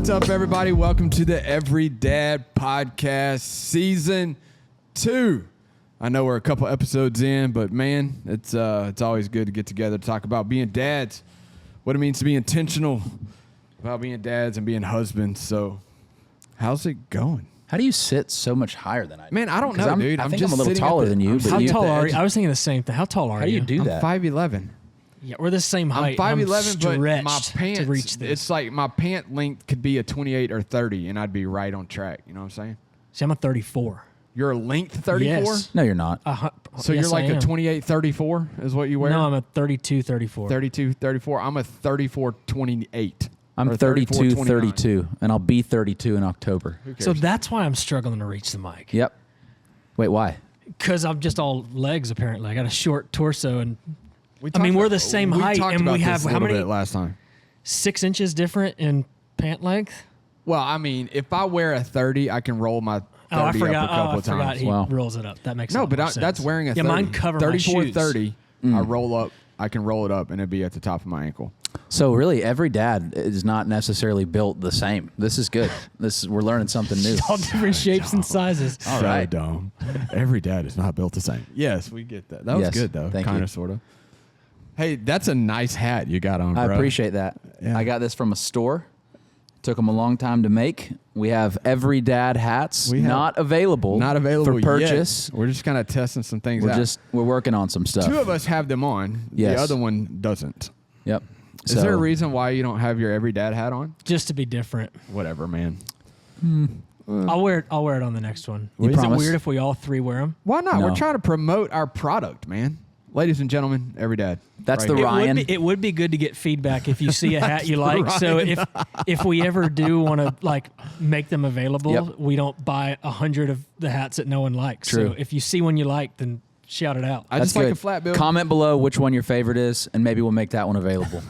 What's up, everybody? Welcome to the Every Dad Podcast Season 2. I know we're a couple episodes in, but man, it's always good to get together to talk about being dads, what it means to be intentional about being dads and being husbands. So, how's it going? How do you sit so much higher than I do? Man, I don't know, dude. I think I'm a little taller than you. How tall are you? I was thinking the same thing. How tall are you? How do you do that? I'm 5'11". Yeah, we're the same height. I'm 5'11", but my stretched pants, to reach this. it's like my pant length could be a 28 or 30, and I'd be right on track. You know what I'm saying? See, I'm a 34. You're a length 34? Yes. No, you're not. So yes, you're like I a am. 28, 34 is what you wear? No, I'm a 32, 34. 32, 34. I'm a 34, 28. I'm or 32, 29. 32, and I'll be 32 in October. Who cares? So that's why I'm struggling to reach the mic. Yep. Wait, why? Because I'm just all legs, apparently. I got a short torso, and We I mean, talked we're about- the same we height, talked and about we this have a how little many? bit last time. 6 inches different in pant length. Well, I mean, if I wear a 30, I can roll my 30 I forgot. up a couple I forgot times. he Wow. rolls it up. That makes No, a lot but more sense. that's wearing a 30. Yeah, mine cover my 34, shoes. 30, I roll up. I can roll it up, and it'd be at the top of my ankle. So really, every dad is not necessarily built the same. This is good. We're learning something new. all different shapes and sizes. All right. dumb. Every dad is not built the same. Yes, we get that. That was Yes, good, though. thank Kind you. of, sort of. Hey, that's a nice hat you got on, bro. I appreciate that. Yeah. I got this from a store. Took them a long time to make. We have every dad hats not available for purchase. Yet. We're just kind of testing some things out. We're working on some stuff. 2 of us have them on. Yes. The other one doesn't. Yep. Is there a reason why you don't have your every dad hat on? Just to be different. Whatever, man. I'll wear it on the next one. You Is it promise? weird if we all 3 wear them? Why not? No. We're trying to promote our product, man. Ladies and gentlemen, every dad. That's Right the here. Ryan. It would be good to get feedback if you see a hat you like. So if we ever do want to like make them available, Yep. we don't buy 100 of the hats that no one likes. True. So if you see one you like, then shout it out. I That's just like good. a flat bill. Comment below which one your favorite is, and maybe we'll make that one available.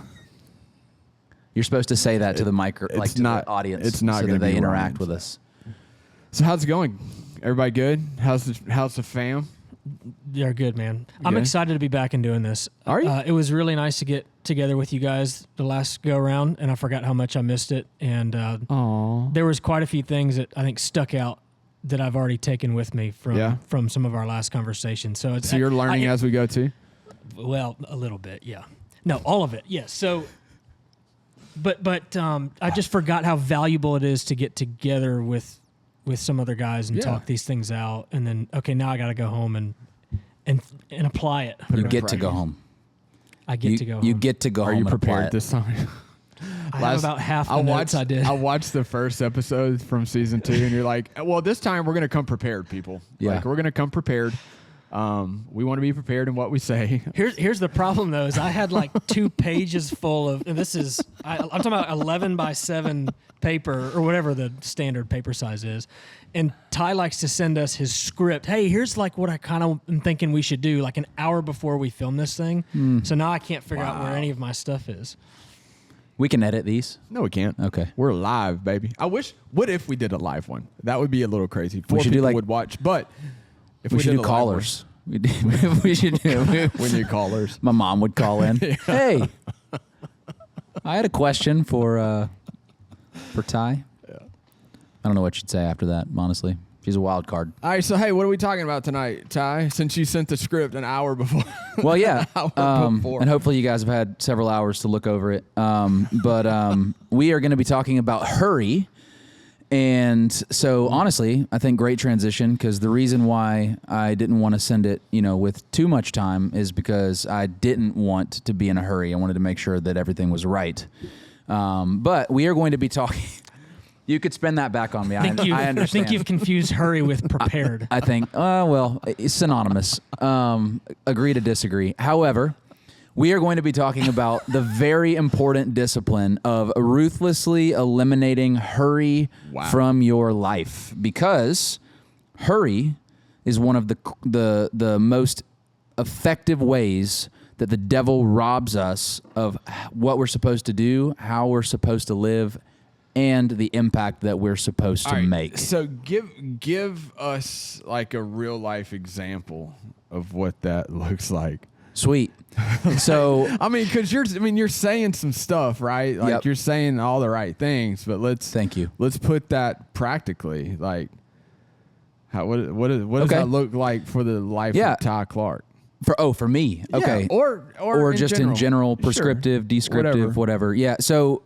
You're supposed to say that to the the audience. it's not so gonna that they be interact Ryan's. with us. So how's it going? Everybody good? How's the fam? You're good, man. I'm good? excited to be back and doing this. Are you? It was really nice to get together with you guys the last go around, and I forgot how much I missed it. And Aww. there was quite a few things that I think stuck out that I've already taken with me from some of our last conversations. So it's So you're learning as we go too? well, a little bit, yeah. No, all of it, yes. So, but I just forgot how valuable it is to get together with some other guys and Yeah. talk these things out, and then okay, now I got to go home and apply it. You get to go home. I get to go. You home. get to go Are home. you and apply prepared it. this time? I have about half the notes I did. I watched the first episode from season 2, and you're like, well, this time we're going to come prepared, people. Yeah. Like, we're going to come prepared. We want to be prepared in what we say. Here's the problem though, is I had like 2 pages full of, and this is I'm talking about 11 by 7 paper or whatever the standard paper size is, and Ty likes to send us his script. Hey, here's like what I kind of am thinking we should do, like an hour before we film this thing. So now I can't figure out where any of my stuff is. We can edit these. No, we can't. Okay. We're live, baby. What if we did a live one? That would be a little crazy. 4 should do people like- would watch, but if We should did do a live one- callers. We should do. We need callers. My mom would call in. Hey, I had a question for Ty. Yeah. I don't know what she'd say after that. Honestly, she's a wild card. All right, so hey, what are we talking about tonight, Ty? Since you sent the script an hour before. Well, yeah, Hour before. and hopefully you guys have had several hours to look over it. But we are going to be talking about hurry. And so, honestly, I think great transition, because the reason why I didn't want to send it, with too much time is because I didn't want to be in a hurry. I wanted to make sure that everything was right. But we are going to be talking. You could spend that back on me. I understand. I think you've confused hurry with prepared. I think, well, it's synonymous. Agree to disagree. However, we are going to be talking about the very important discipline of ruthlessly eliminating hurry from your life, because hurry is one of the most effective ways that the devil robs us of what we're supposed to do, how we're supposed to live, and the impact that we're supposed to make. So give us like a real life example of what that looks like. Sweet. So I mean, because you're saying some stuff, right? Like Yep. you're saying all the right things, but Thank you. Let's put that practically. Like, what does Okay. that look like for the life Yeah. of Ty Clark? For me. Okay. Yeah, or just in general, prescriptive, Sure. descriptive, whatever. Yeah. So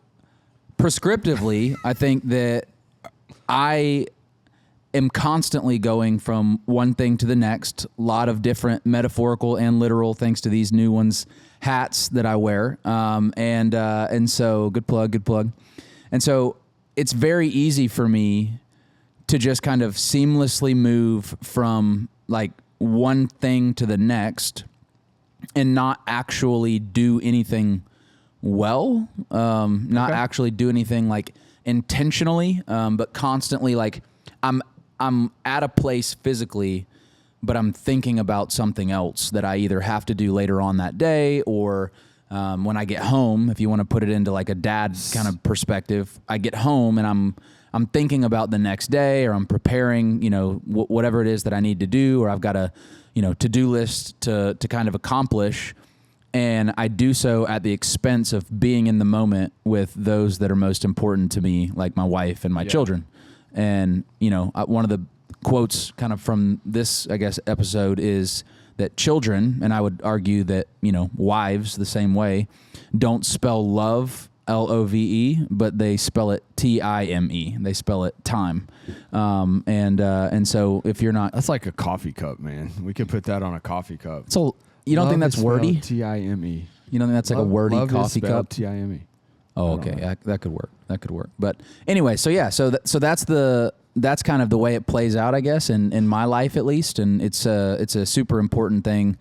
prescriptively, I think that I am constantly going from one thing to the next. A lot of different metaphorical and literal, thanks to these new ones, hats that I wear. And so good plug. And so it's very easy for me to just kind of seamlessly move from like one thing to the next and not actually do anything well, not actually do anything like intentionally, but constantly like I'm at a place physically, but I'm thinking about something else that I either have to do later on that day or when I get home, if you want to put it into like a dad kind of perspective, I get home and I'm thinking about the next day, or I'm preparing, whatever it is that I need to do, or I've got a, to-do list to kind of accomplish. And I do so at the expense of being in the moment with those that are most important to me, like my wife and my children. And, one of the quotes kind of from this, I guess, episode is that children, and I would argue that, wives the same way, don't spell love Love, but they spell it Time. They spell it time. And so if you're not, That's like a coffee cup, man. We could put that on a coffee cup. so you don't think that's wordy? Time. You don't think that's like a wordy coffee cup? Time. Oh, okay. That could work. That could work. But anyway, so yeah, so that's kind of the way it plays out, I guess, in my life at least, and it's a super important thing,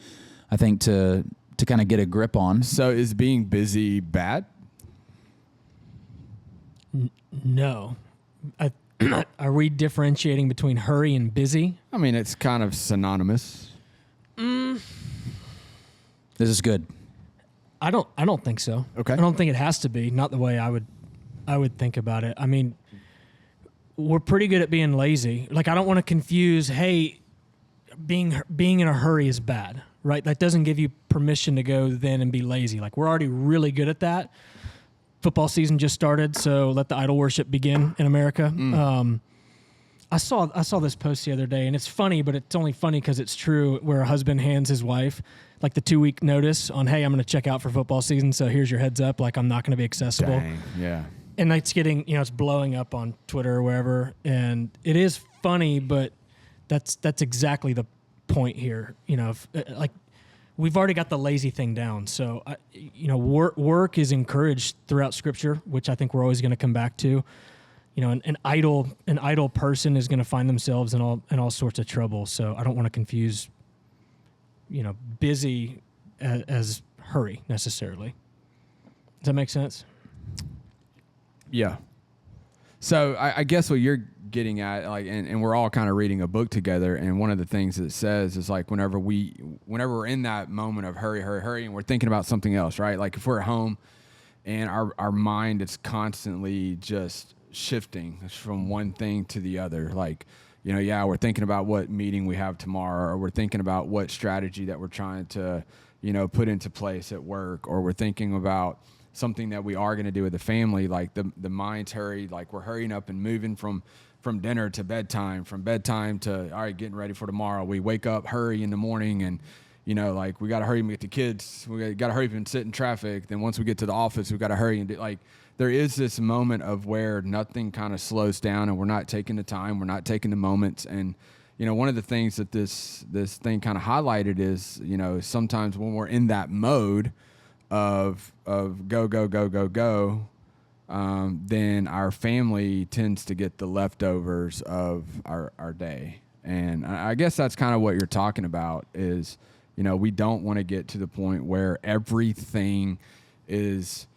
I think, to kind of get a grip on. So is being busy bad? No. Are we differentiating between hurry and busy? I mean, it's kind of synonymous. This is good. I don't think so. Okay. I don't think it has to be. Not the way I would think about it. I mean, we're pretty good at being lazy. Like, I don't want to confuse, hey, being in a hurry is bad, right? That doesn't give you permission to go then and be lazy. Like, we're already really good at that. Football season just started, so let the idol worship begin in America. I saw this post the other day, and it's funny, but it's only funny because it's true, where a husband hands his wife like the 2-week notice on, hey, I'm going to check out for football season, so here's your heads up, like I'm not going to be accessible. Dang, yeah. And it's getting, it's blowing up on Twitter or wherever, and it is funny, but that's exactly the point here. Like, we've already got the lazy thing down. So, work is encouraged throughout Scripture, which I think we're always going to come back to. An idle person is going to find themselves in all sorts of trouble. So I don't want to confuse, busy as hurry necessarily. Does that make sense? Yeah. So I guess what you're getting at, like, and we're all kind of reading a book together, and one of the things that it says is, like, whenever we're in that moment of hurry, and we're thinking about something else, right? Like, if we're at home and our mind is constantly just shifting from one thing to the other, like, we're thinking about what meeting we have tomorrow, or we're thinking about what strategy that we're trying to, put into place at work, or we're thinking about something that we are going to do with the family. Like, the mind's hurried, like we're hurrying up and moving from dinner to bedtime, from bedtime to, all right, getting ready for tomorrow. We wake up, hurry in the morning, and, like, we got to hurry and get the kids. We got to hurry and sit in traffic. Then once we get to the office, we got to hurry and do, like, there is this moment of where nothing kind of slows down, and we're not taking the time, we're not taking the moments. And, one of the things that this thing kind of highlighted is, sometimes when we're in that mode of go, then our family tends to get the leftovers of our day. And I guess that's kind of what you're talking about is, we don't want to get to the point where everything is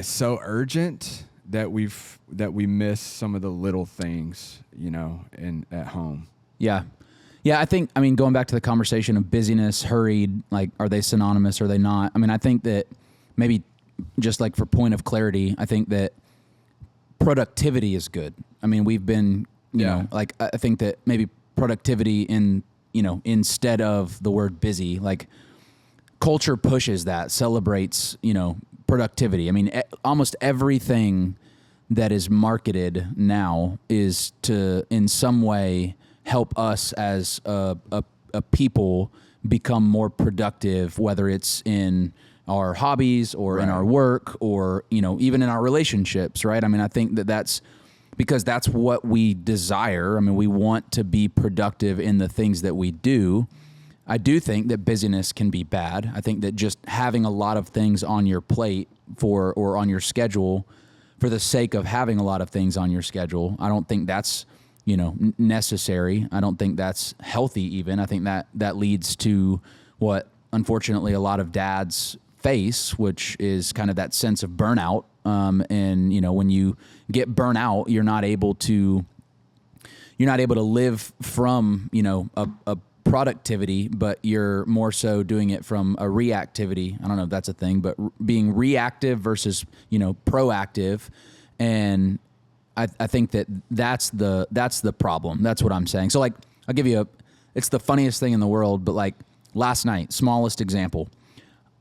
so urgent that we miss some of the little things, at home. Yeah. Yeah, I mean, going back to the conversation of busyness, hurried, like, are they synonymous? Or are they not? I mean, I think that maybe just like for point of clarity, I think that productivity is good. I mean, we've been, like, I think that maybe productivity instead of the word busy, like, culture pushes that, celebrates, productivity. I mean, almost everything that is marketed now is to, in some way, help us as a people become more productive, whether it's in our hobbies or in our work or, even in our relationships, right? I mean, I think that's because that's what we desire. I mean, we want to be productive in the things that we do. I do think that busyness can be bad. I think that just having a lot of things on your plate or on your schedule for the sake of having a lot of things on your schedule, I don't think that's, necessary. I don't think that's healthy even. I think that leads to what, unfortunately, a lot of dads face, which is kind of that sense of burnout. And, when you get burnt out, you're not able to live from, a productivity, but you're more so doing it from a reactivity. I don't know if that's a thing, but being reactive versus, proactive. And I think that's the problem. That's what I'm saying. So like, I'll give you it's the funniest thing in the world, but like last night, smallest example,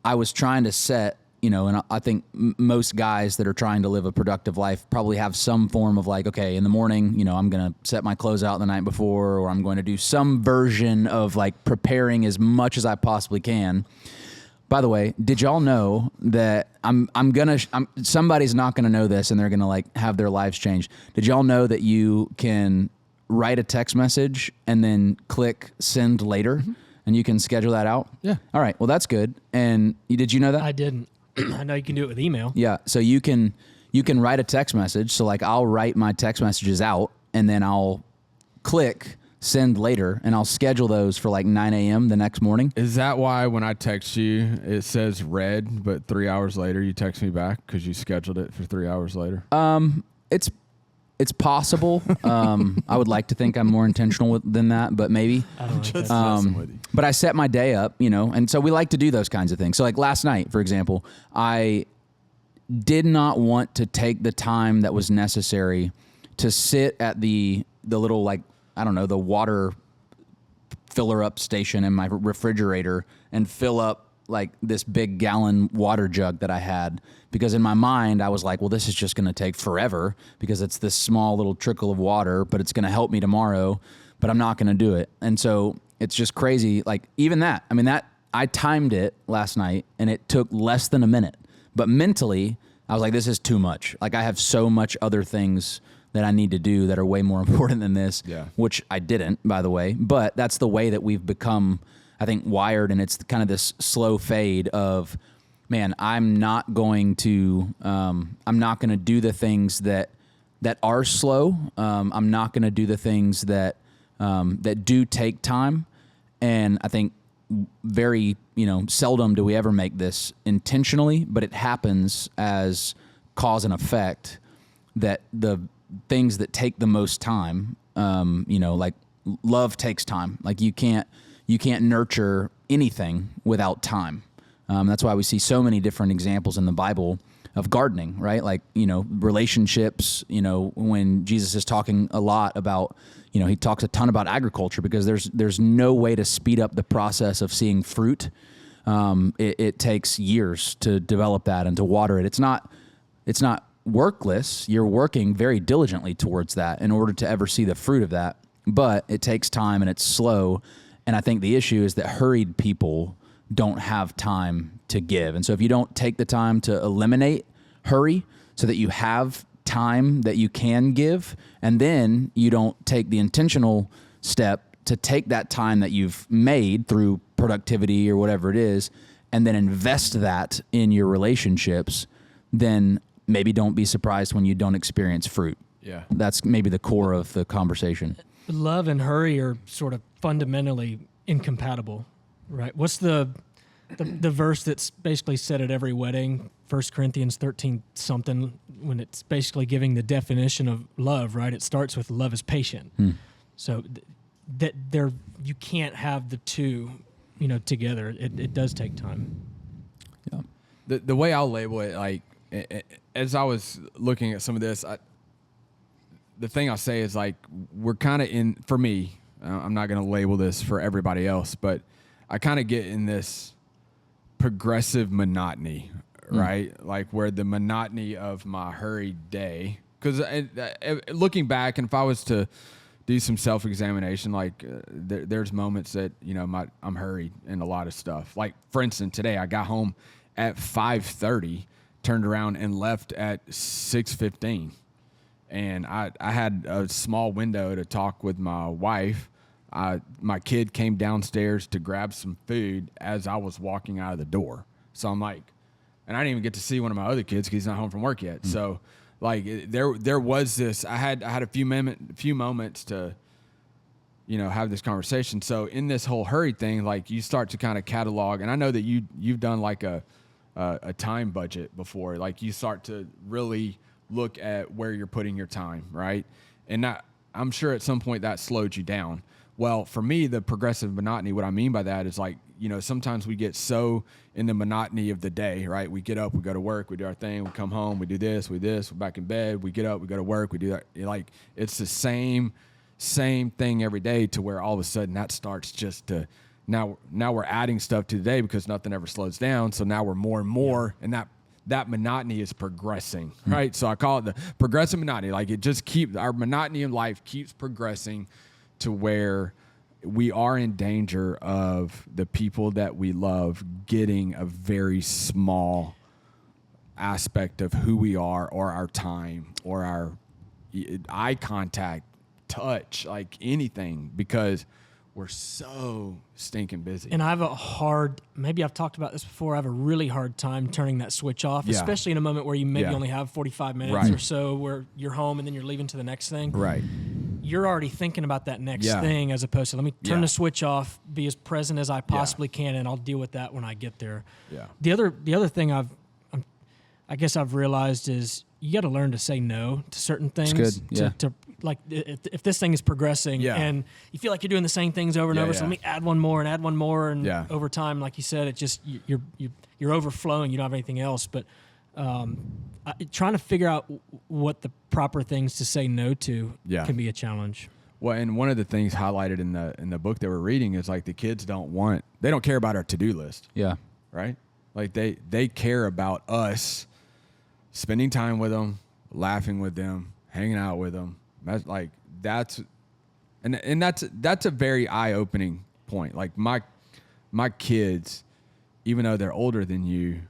I was trying to set, and I think most guys that are trying to live a productive life probably have some form of like, okay, in the morning, I'm going to set my clothes out the night before, or I'm going to do some version of like preparing as much as I possibly can. By the way, did y'all know that somebody's not going to know this and they're going to like have their lives changed. Did y'all know that you can write a text message and then click send later? Mm-hmm. And you can schedule that out? Yeah. All right. Well, that's good. And did you know that? I didn't. I know you can do it with email. Yeah. So you can write a text message. So like I'll write my text messages out and then I'll click send later and I'll schedule those for like 9 a.m. the next morning. Is that why when I text you, it says read, but 3 hours later you text me back because you scheduled it for 3 hours later? It's possible. I would like to think I'm more intentional than that, but maybe. I don't Just messing with you. But I set my day up, and so we like to do those kinds of things. So like last night, for example, I did not want to take the time that was necessary to sit at the little like, I don't know, the water filler up station in my refrigerator and fill up like this big gallon water jug that I had, because in my mind I was like, well, this is just going to take forever because it's this small little trickle of water, but it's going to help me tomorrow, but I'm not going to do it. And so it's just crazy. Like even that, I mean, that I timed it last night and it took less than a minute, but mentally I was like, this is too much. Like I have so much other things that I need to do that are way more important than this, which I didn't, by the way, but that's the way that we've become, I think, wired. And it's kind of this slow fade of, man, I'm not going to do the things that are slow. I'm not going to do the things that do take time. And I think very, seldom do we ever make this intentionally, but it happens as cause and effect, that the things that take the most time, like love takes time. Like you can't nurture anything without time. That's why we see so many different examples in the Bible of gardening, right? Like, relationships, when Jesus is talking a lot about, he talks a ton about agriculture, because there's no way to speed up the process of seeing fruit. It takes years to develop that and to water it. It's not workless. You're working very diligently towards that in order to ever see the fruit of that, but it takes time and it's slow. And I think the issue is that hurried people don't have time to give. And so if you don't take the time to eliminate hurry so that you have time that you can give, and then you don't take the intentional step to take that time that you've made through productivity or whatever it is, and then invest that in your relationships, then maybe don't be surprised when you don't experience fruit. Yeah. That's maybe the core of the conversation. Love and hurry are sort of fundamentally incompatible, right? What's the verse that's basically said at every wedding, 1 Corinthians 13 something, when it's basically giving the definition of love, right? It starts with love is patient. So that you can't have the two, together. It does take time. Yeah. The way I'll label it, like, as I was looking at some of this, the thing I'll say is, like, we're kind of for me, I'm not going to label this for everybody else, but I kind of get in this progressive monotony, right? Like where the monotony of my hurried day, because looking back, and if I was to do some self-examination, like there's moments that, I'm hurried in a lot of stuff. Like, for instance, today I got home at 5:30, turned around and left at 6:15. And I had a small window to talk with my wife. My kid came downstairs to grab some food as I was walking out of the door. So I'm like, and I didn't even get to see one of my other kids because he's not home from work yet. So like there was this, I had a few moments to, have this conversation. So in this whole hurry thing, like you start to kind of catalog, and I know that you've done like a time budget before. Like you start to really look at where you're putting your time, right? And I'm sure at some point that slowed you down. Well, for me, the progressive monotony, what I mean by that is like, sometimes we get so in the monotony of the day, right? We get up, we go to work, we do our thing, we come home, we do this, we're back in bed, we get up, we go to work, we do that. Like it's the same thing every day, to where all of a sudden that starts just to, now we're adding stuff to the day because nothing ever slows down. So now we're more and more, and that monotony is progressing, right? So I call it the progressive monotony. Like it just our monotony in life keeps progressing to where we are in danger of the people that we love getting a very small aspect of who we are, or our time, or our eye contact, touch, like anything, because we're so stinking busy. And I have maybe I've talked about this before, I have a really hard time turning that switch off, especially in a moment where you maybe only have 45 minutes or so where you're home and then you're leaving to the next thing. Right. You're already thinking about that next thing, as opposed to let me turn the switch off, be as present as I possibly can, and I'll deal with that when I get there. Yeah. The other thing I guess I've realized is you got to learn to say no to certain things. It's good. Yeah. To like if this thing is progressing and you feel like you're doing the same things over and over, so let me add one more, and over time, like you said, it just you're overflowing. You don't have anything else, but. Trying to figure out what the proper things to say no to can be a challenge. Well, and one of the things highlighted in the book that we're reading is like the kids don't care about our to-do list. Yeah. Right? Like they care about us spending time with them, laughing with them, hanging out with them. That's a very eye-opening point. Like my kids, even though they're older than you,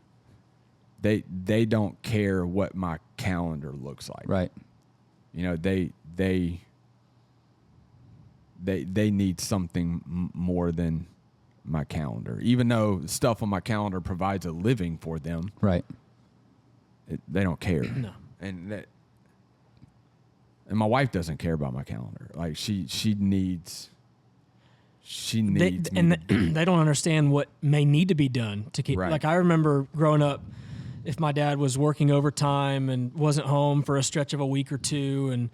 they don't care what my calendar looks like. Right. They need something more than my calendar. Even though stuff on my calendar provides a living for them. Right. They don't care. No. And my wife doesn't care about my calendar. Like she needs me. They don't understand what may need to be done to keep. Right. Like I remember growing up, if my dad was working overtime and wasn't home for a stretch of a week or two, and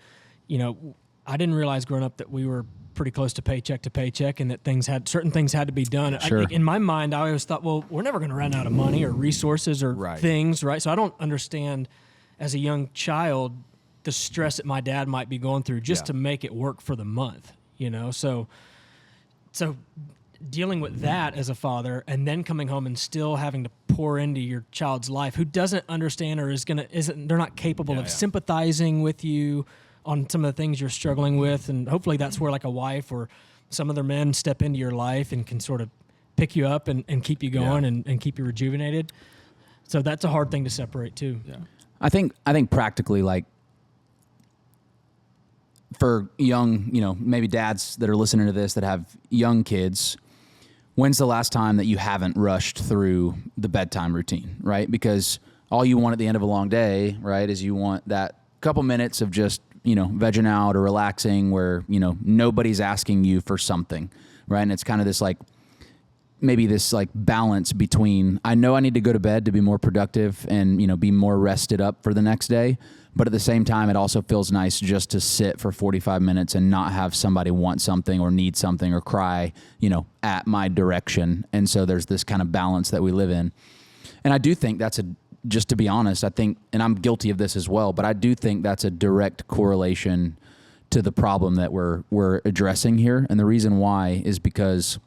I didn't realize growing up that we were pretty close to paycheck, and that certain things had to be done. Sure. In my mind, I always thought, well, we're never going to run out of money or resources or things, right? So I don't understand, as a young child, the stress that my dad might be going through just to make it work for the month, So dealing with that as a father, and then coming home and still having to pour into your child's life, who doesn't understand or they're not capable of sympathizing with you on some of the things you're struggling with. And hopefully that's where like a wife or some other men step into your life and can sort of pick you up and keep you going and keep you rejuvenated. So that's a hard thing to separate too. Yeah. I think practically, like, for young, maybe dads that are listening to this that have young kids, when's the last time that you haven't rushed through the bedtime routine, right? Because all you want at the end of a long day, right, is you want that couple minutes of just, vegging out or relaxing where, nobody's asking you for something, right? And it's kind of this like, maybe this like balance between, I know I need to go to bed to be more productive and, be more rested up for the next day. But at the same time, it also feels nice just to sit for 45 minutes and not have somebody want something or need something or cry, at my direction. And so there's this kind of balance that we live in. And I do think just to be honest, I think, and I'm guilty of this as well, but I do think that's a direct correlation to the problem that we're addressing here. And the reason why is because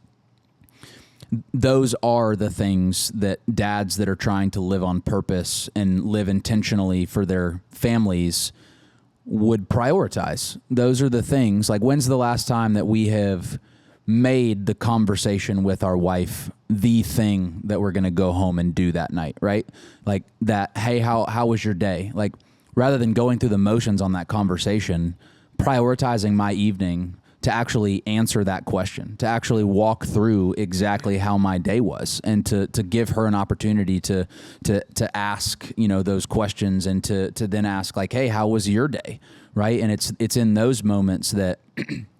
those are the things that dads that are trying to live on purpose and live intentionally for their families would prioritize. Those are the things. Like, when's the last time that we have made the conversation with our wife the thing that we're going to go home and do that night, right? Like that, hey, how was your day? Like, rather than going through the motions on that conversation, prioritizing my evening to actually answer that question, to actually walk through exactly how my day was, and to give her an opportunity to ask, those questions, and to then ask, like, hey, how was your day? Right. And it's in those moments that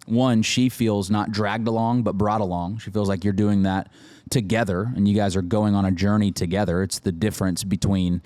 one, she feels not dragged along, but brought along. She feels like you're doing that together and you guys are going on a journey together. It's the difference between,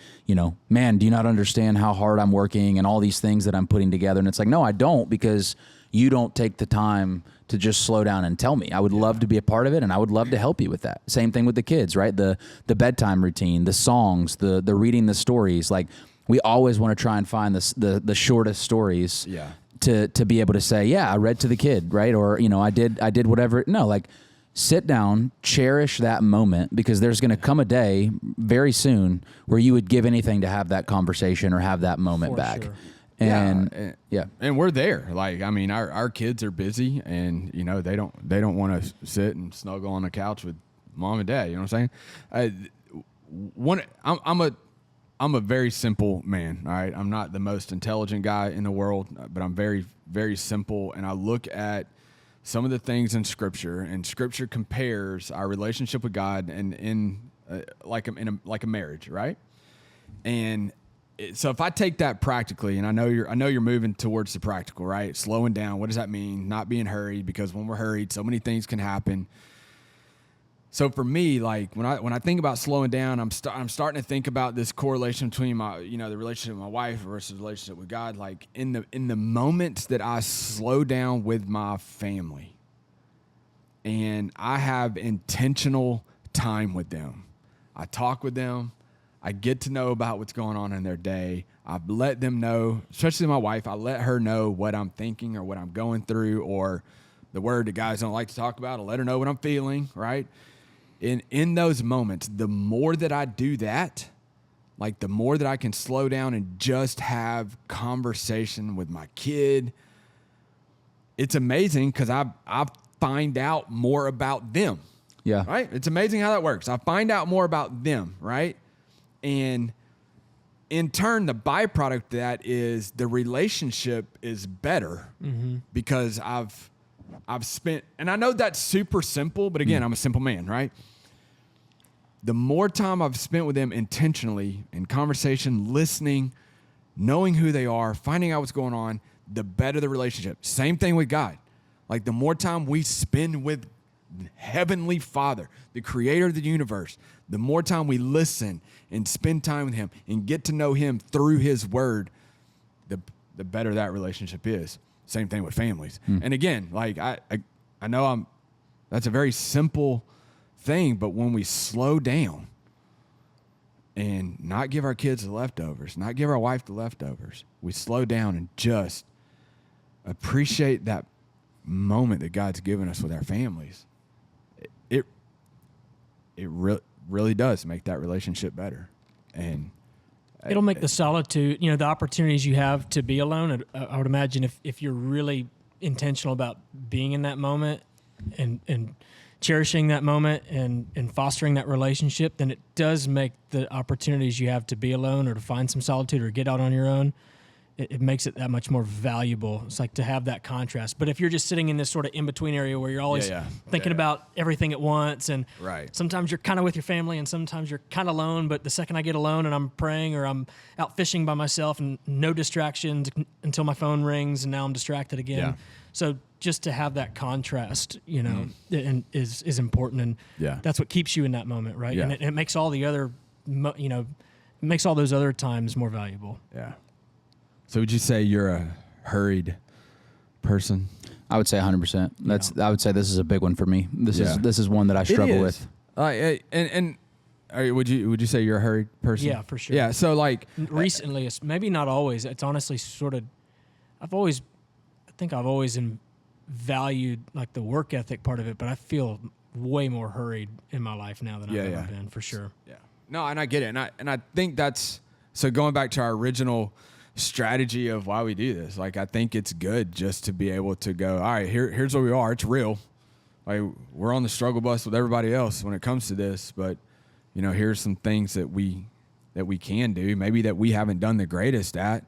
man, do you not understand how hard I'm working and all these things that I'm putting together? And it's like, no, I don't, because you don't take the time to just slow down and tell me. I would love to be a part of it, and I would love to help you with that. Same thing with the kids, right? The bedtime routine, the songs, the reading the stories. Like, we always want to try and find the shortest stories. Yeah. To be able to say, yeah, I read to the kid, right? Or, I did whatever. No, like, sit down, cherish that moment, because there's going to come a day very soon where you would give anything to have that conversation or have that moment For back. sure. And and we're there. Like, I mean, our kids are busy, and they don't want to sit and snuggle on the couch with mom and dad. You know what I'm saying? I'm a very simple man. All right, I'm not the most intelligent guy in the world, but I'm very, very simple. And I look at some of the things in Scripture, and Scripture compares our relationship with God and like a marriage, right? And so if I take that practically, and I know you're moving towards the practical, right? Slowing down. What does that mean? Not being hurried, because when we're hurried, so many things can happen. So for me, like, when I think about slowing down, I'm starting to think about this correlation between my, the relationship with my wife versus the relationship with God. Like, in the moments that I slow down with my family, and I have intentional time with them, I talk with them, I get to know about what's going on in their day. I've let them know, especially my wife, I let her know what I'm thinking or what I'm going through, or the word that guys don't like to talk about. I let her know what I'm feeling, right? In those moments, the more that I do that, like, the more that I can slow down and just have conversation with my kid, it's amazing, because I find out more about them. Yeah. Right? It's amazing how that works. I find out more about them, right? And in turn, the byproduct of that is the relationship is better, because I've spent, and I know that's super simple, but again, I'm a simple man, right? The more time I've spent with them intentionally in conversation, listening, knowing who they are, finding out what's going on, the better the relationship. Same thing with God. Like, the more time we spend with Heavenly Father, the creator of the universe, the more time we listen and spend time with him and get to know him through his word, the better that relationship is. Same thing with families. And again, like, I know that's a very simple thing, but when we slow down and not give our kids the leftovers, not give our wife the leftovers, we slow down and just appreciate that moment that God's given us with our families. It really does make that relationship better. And it'll make the solitude, the opportunities you have to be alone. I would imagine if you're really intentional about being in that moment and cherishing that moment and fostering that relationship, then it does make the opportunities you have to be alone or to find some solitude or get out on your own, it makes it that much more valuable. It's like to have that contrast. But if you're just sitting in this sort of in-between area where you're always thinking about everything at once, and sometimes you're kind of with your family and sometimes you're kind of alone, but the second I get alone and I'm praying or I'm out fishing by myself and no distractions until my phone rings and now I'm distracted again. Yeah. So just to have that contrast, and is important, and that's what keeps you in that moment, right? Yeah. And it makes all the other, it makes all those other times more valuable. Yeah. So would you say you're a hurried person? I would say 100%. I would say this is a big one for me. This is one that I struggle with. Would you say you're a hurried person? Yeah, for sure. Yeah. So, like, recently, maybe not always. It's honestly sort of, I think I've always valued, like, the work ethic part of it, but I feel way more hurried in my life now than I've ever been, for sure. Yeah. No, and I get it. And I think that's, so going back to our original strategy of why we do this, like, I think it's good just to be able to go, all right, here's where we are. It's real. Like, we're on the struggle bus with everybody else when it comes to this, but, you know, here's some things that we can do, maybe that we haven't done the greatest at.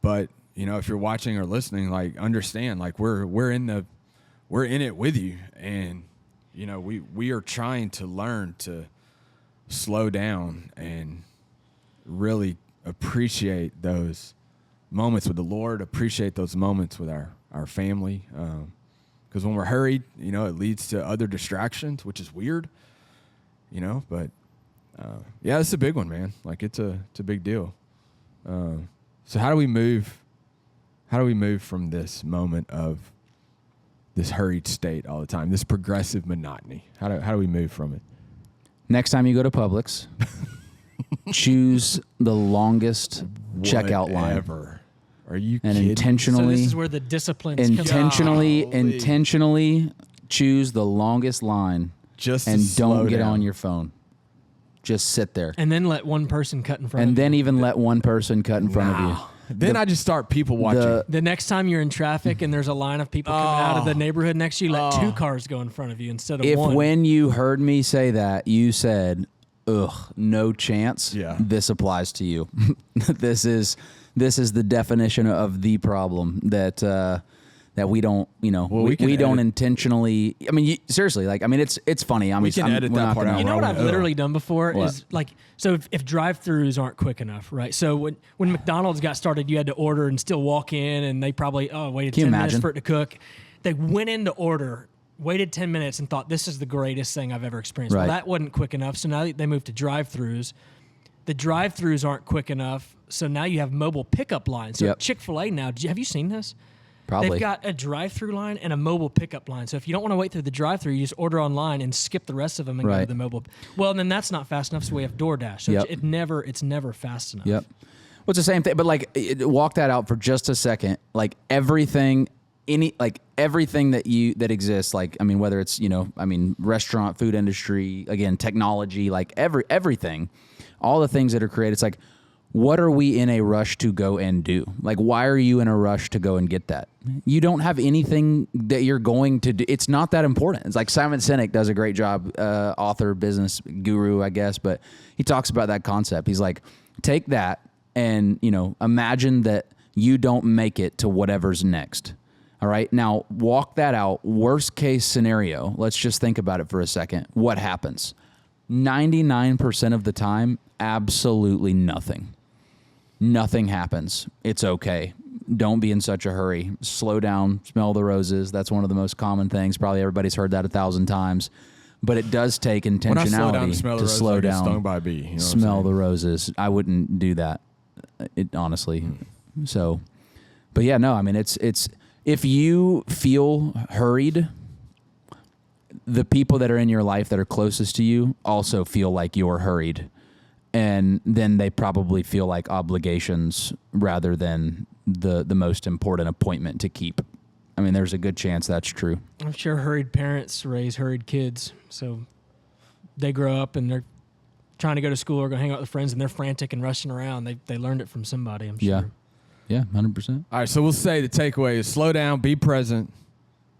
But, you know, if you're watching or listening, like, understand, like, we're in it with you. And, you know, we are trying to learn to slow down and really appreciate those moments with the Lord, appreciate those moments with our family. Because when we're hurried, you know, it leads to other distractions, which is weird, you know, but yeah, it's a big one, man. Like, it's a big deal. So how do we move from this moment of this hurried state all the time, this progressive monotony? How do we move from it? Next time you go to Publix, choose the longest checkout line. Whatever. Are you and kidding? intentionally, So this is where the disciplines come in. intentionally choose the longest line, Just to and slow don't get down. on your phone. Just sit there, And then let one person cut in front and of then you. even let one person cut in front of you. Then I just start people watching. The next time you're in traffic and there's a line of people coming out of the neighborhood next to you, let two cars go in front of you instead of If one. when you heard me say that, you said, "Ugh, no chance." Yeah. This applies to you. This is the definition of the problem that we don't, you know, Well, we can we don't edit. intentionally. I mean, seriously, like, I mean, it's funny. I mean, can edit we're that not part gonna- out. You know what I've Ugh. literally done before What? is like, so if drive-throughs aren't quick enough, right? So when McDonald's got started, you had to order and still walk in, and they probably waited Can you 10 minutes imagine? for it to cook. They went in to order, waited 10 minutes, and thought, this is the greatest thing I've ever experienced. Right. Well, that wasn't quick enough, so now they moved to drive-throughs. The drive-throughs aren't quick enough, so now you have mobile pickup lines. So Yep. Chick-fil-A now, have you seen this? Probably. They've got a drive-through line and a mobile pickup line. So if you don't want to wait through the drive-through, you just order online and skip the rest of them and go to Right. the mobile. Well, then that's not fast enough, so we have DoorDash. So Yep. it's never fast enough. Yep. Well, it's the same thing, but like, walk that out for just a second. Like, everything that exists, like, I mean, whether it's, you know, I mean, restaurant, food industry, again, technology, like everything, all the things that are created. It's like, what are we in a rush to go and do? Like, why are you in a rush to go and get that? You don't have anything that you're going to do. It's not that important. It's like Simon Sinek does a great job, author, business guru, I guess, but he talks about that concept. He's like, take that and, you know, imagine that you don't make it to whatever's next. All right. Now, walk that out. Worst case scenario. Let's just think about it for a second. What happens? 99% of the time, absolutely nothing. Nothing happens. It's okay. Don't be in such a hurry. Slow down. Smell the roses. That's one of the most common things. Probably everybody's heard that 1,000 times. But it does take When I slow down intentionality to smell the to roses, slow I get down. stung by a bee. You know what I'm Smell saying? the roses. I wouldn't do that. It honestly. So, but yeah, no. I mean, it's if you feel hurried, the people that are in your life that are closest to you also feel like you're hurried. And then they probably feel like obligations rather than the most important appointment to keep. I mean, there's a good chance that's true. I'm sure hurried parents raise hurried kids. So they grow up and they're trying to go to school or go hang out with friends and they're frantic and rushing around. They learned it from somebody, I'm sure. Yeah. Yeah, 100%. All right, so we'll say the takeaway is slow down, be present,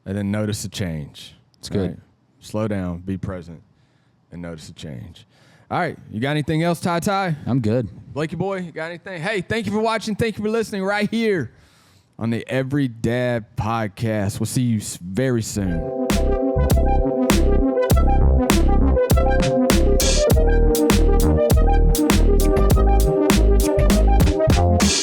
and then notice a change. It's good. All right? Slow down, be present, and notice a change. All right, you got anything else, Ty? I'm good. Blakey boy, you got anything? Hey, thank you for watching. Thank you for listening right here on the Every Dad Podcast. We'll see you very soon.